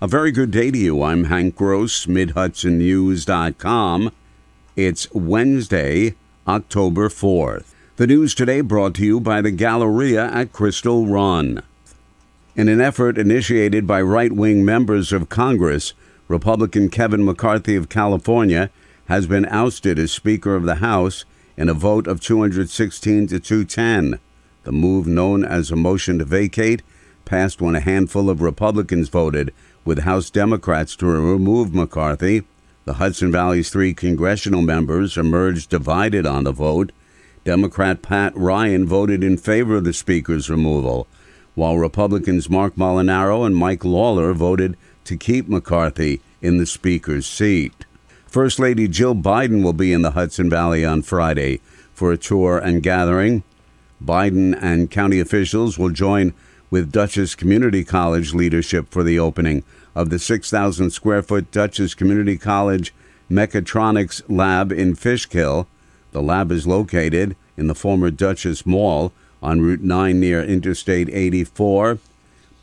A very good day to you. I'm Hank Gross, MidHudsonNews.com. It's Wednesday, October 4th. The news today brought to you by the Galleria at Crystal Run. In an effort initiated by right-wing members of Congress, Republican Kevin McCarthy of California has been ousted as Speaker of the House in a vote of 216 to 210. The move, known as a motion to vacate, passed when a handful of Republicans voted with House Democrats to remove McCarthy. The Hudson Valley's 3 congressional members emerged divided on the vote. Democrat Pat Ryan voted in favor of the Speaker's removal, while Republicans Mark Molinaro and Mike Lawler voted to keep McCarthy in the Speaker's seat. First Lady Jill Biden will be in the Hudson Valley on Friday for a tour and gathering. Biden and county officials will join with Dutchess Community College leadership for the opening of the 6,000-square-foot Dutchess Community College Mechatronics Lab in Fishkill. The lab is located in the former Dutchess Mall on Route 9 near Interstate 84.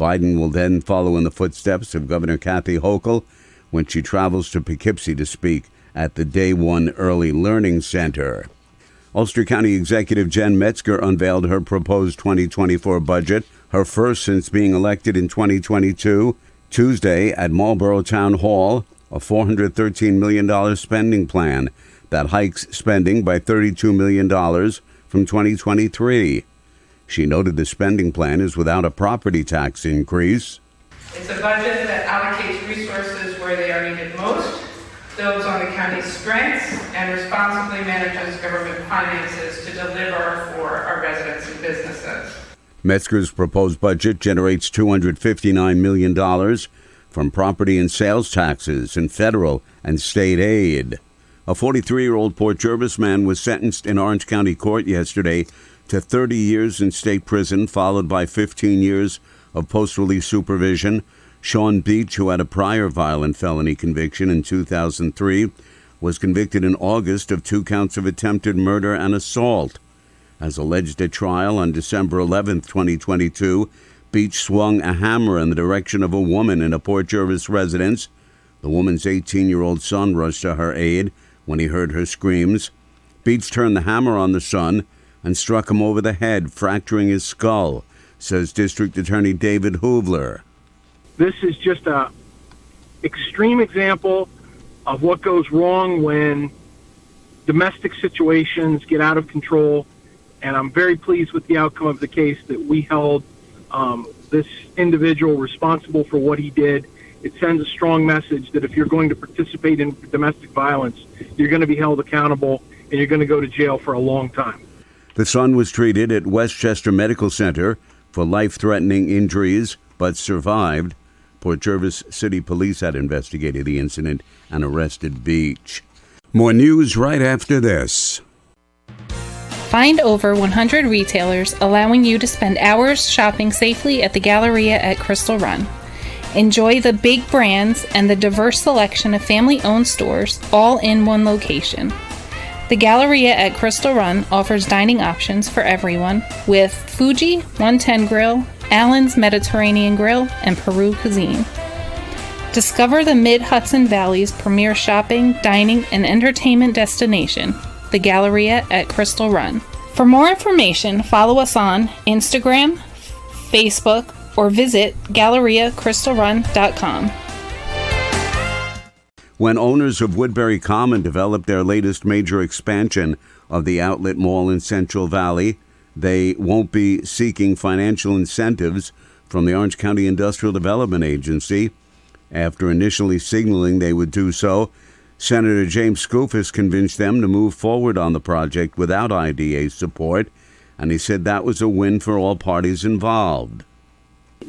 Biden will then follow in the footsteps of Governor Kathy Hochul when she travels to Poughkeepsie to speak at the Day One Early Learning Center. Ulster County Executive Jen Metzger unveiled her proposed 2024 budget, her first since being elected in 2022, Tuesday at Marlborough Town Hall, a $413 million spending plan that hikes spending by $32 million from 2023. She noted the spending plan is without a property tax increase. It's a budget that allocates resources where they are needed most, builds on the county's strengths, and responsibly manages government finances to deliver for our residents and businesses. Metzger's proposed budget generates $259 million from property and sales taxes and federal and state aid. A 43-year-old Port Jervis man was sentenced in Orange County Court yesterday to 30 years in state prison, followed by 15 years of post-release supervision. Sean Beach, who had a prior violent felony conviction in 2003, was convicted in August of 2 counts of attempted murder and assault. As alleged at trial on December 11, 2022, Beach swung a hammer in the direction of a woman in a Port Jervis residence. The woman's 18-year-old son rushed to her aid when he heard her screams. Beach turned the hammer on the son and struck him over the head, fracturing his skull, says District Attorney David Hoovler. This is just an extreme example of what goes wrong when domestic situations get out of control, and I'm very pleased with the outcome of the case that we held this individual responsible for what he did. It sends a strong message that if you're going to participate in domestic violence, you're going to be held accountable and you're going to go to jail for a long time. The son was treated at Westchester Medical Center for life-threatening injuries, but survived. Port Jervis City Police had investigated the incident and arrested Beach. More news right after this. Find over 100 retailers allowing you to spend hours shopping safely at the Galleria at Crystal Run. Enjoy the big brands and the diverse selection of family-owned stores all in one location. The Galleria at Crystal Run offers dining options for everyone with Fuji 110 Grill, Allen's Mediterranean Grill, and Peru Cuisine. Discover the Mid-Hudson Valley's premier shopping, dining, and entertainment destination, the Galleria at Crystal Run. For more information, follow us on Instagram, Facebook, or visit GalleriaCrystalRun.com. When owners of Woodbury Common developed their latest major expansion of the outlet mall in Central Valley, they won't be seeking financial incentives from the Orange County Industrial Development Agency. After initially signaling they would do so, Senator James Skoufis convinced them to move forward on the project without IDA support, and he said that was a win for all parties involved.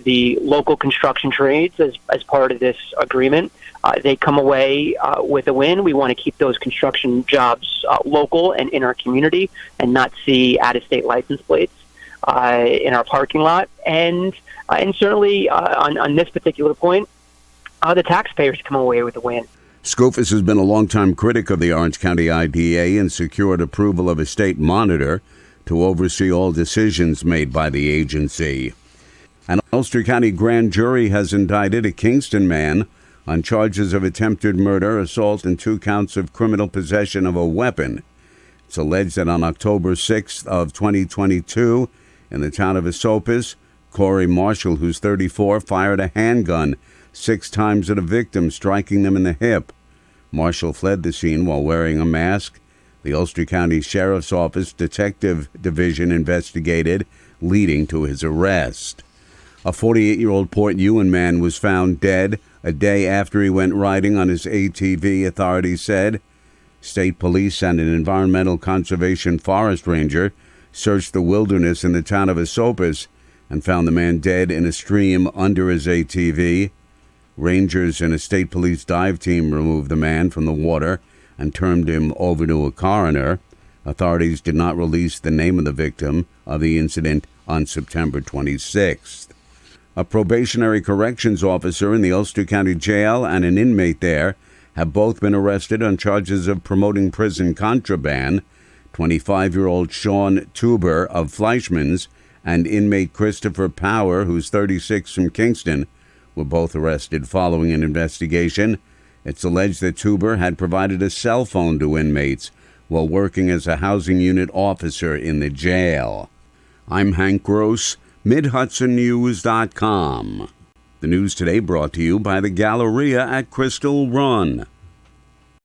The local construction trades, as part of this agreement, they come away with a win. We want to keep those construction jobs local and in our community and not see out-of-state license plates in our parking lot. And certainly on this particular point, the taxpayers come away with a win. Skoufis has been a longtime critic of the Orange County IDA and secured approval of a state monitor to oversee all decisions made by the agency. An Ulster County grand jury has indicted a Kingston man on charges of attempted murder, assault, and 2 counts of criminal possession of a weapon. It's alleged that on October 6th of 2022, in the town of Esopus, Corey Marshall, who's 34, fired a handgun 6 times at a victim, striking them in the hip. Marshall fled the scene while wearing a mask. The Ulster County Sheriff's Office Detective Division investigated, leading to his arrest. A 48-year-old Port Ewan man was found dead a day after he went riding on his ATV, authorities said. State police and an environmental conservation forest ranger searched the wilderness in the town of Esopus and found the man dead in a stream under his ATV. Rangers and a state police dive team removed the man from the water and turned him over to a coroner. Authorities did not release the name of the victim of the incident on September 26th. A probationary corrections officer in the Ulster County Jail and an inmate there have both been arrested on charges of promoting prison contraband. 25-year-old Sean Tuber of Fleischmann's and inmate Christopher Power, who's 36, from Kingston, were both arrested following an investigation. It's alleged that Tuber had provided a cell phone to inmates while working as a housing unit officer in the jail. I'm Hank Gross, MidHudsonNews.com. The news today brought to you by the Galleria at Crystal Run.